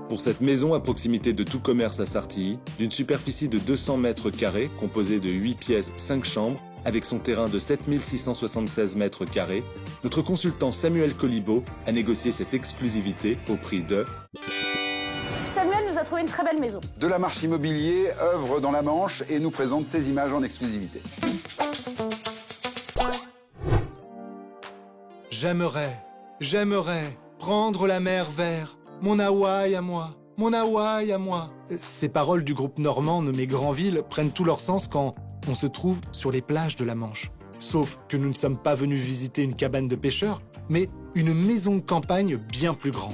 Pour cette maison à proximité de tout commerce à Sartilly, d'une superficie de 200 mètres carrés, composée de 8 pièces, 5 chambres, avec son terrain de 7676 mètres carrés, notre consultant Samuel Colibaud a négocié cette exclusivité au prix de... Samuel nous a trouvé une très belle maison. De la Marche Immobilier œuvre dans la Manche et nous présente ces images en exclusivité. J'aimerais prendre la mer vers mon Hawaï à moi, mon Hawaï à moi. Ces paroles du groupe normand nommé Granville prennent tout leur sens quand on se trouve sur les plages de la Manche. Sauf que nous ne sommes pas venus visiter une cabane de pêcheurs, mais une maison de campagne bien plus grande.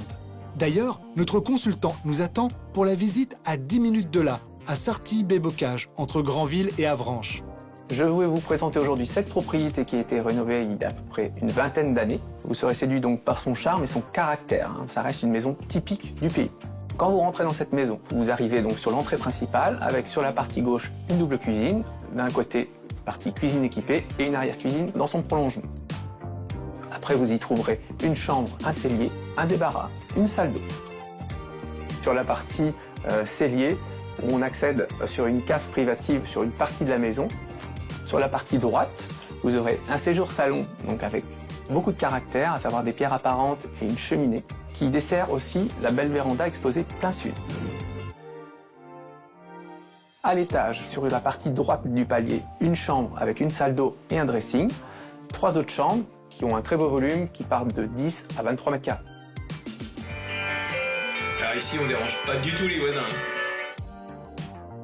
D'ailleurs, notre consultant nous attend pour la visite à 10 minutes de là, à Sartilly-Baie-Bocage, entre Granville et Avranches. Je vais vous présenter aujourd'hui cette propriété qui a été rénovée il y a à peu près une vingtaine d'années. Vous serez séduit donc par son charme et son caractère. Ça reste une maison typique du pays. Quand vous rentrez dans cette maison, vous arrivez donc sur l'entrée principale avec sur la partie gauche une double cuisine, d'un côté partie cuisine équipée et une arrière-cuisine dans son prolongement. Après vous y trouverez une chambre, un cellier, un débarras, une salle d'eau. Sur la partie cellier, on accède sur une cave privative sur une partie de la maison. Sur la partie droite, vous aurez un séjour salon, donc avec beaucoup de caractère, à savoir des pierres apparentes et une cheminée, qui dessert aussi la belle véranda exposée plein sud. À l'étage, sur la partie droite du palier, une chambre avec une salle d'eau et un dressing, 3 autres chambres qui ont un très beau volume, qui partent de 10 à 23 mètres carrés. Alors ici, on dérange pas du tout les voisins.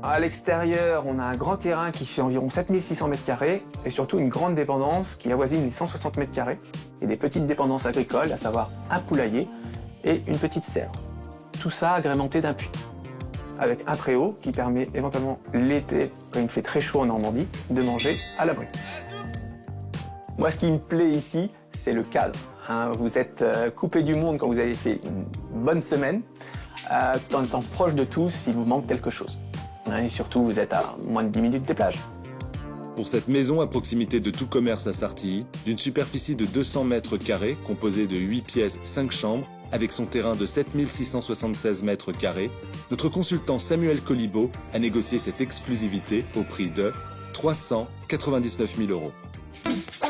À l'extérieur, on a un grand terrain qui fait environ 7600 m² et surtout une grande dépendance qui avoisine les 160 m² et des petites dépendances agricoles, à savoir un poulailler et une petite serre. Tout ça agrémenté d'un puits, avec un préau qui permet éventuellement l'été, quand il fait très chaud en Normandie, de manger à l'abri. Moi, ce qui me plaît ici, c'est le cadre. Vous êtes coupé du monde quand vous avez fait une bonne semaine, en étant proche de tous s'il vous manque quelque chose. Et surtout, vous êtes à moins de 10 minutes des plages. Pour cette maison à proximité de tout commerce à Sartilly, d'une superficie de 200 mètres carrés, composée de 8 pièces, 5 chambres, avec son terrain de 7676 mètres carrés, notre consultant Samuel Colibaud a négocié cette exclusivité au prix de 399 000 €.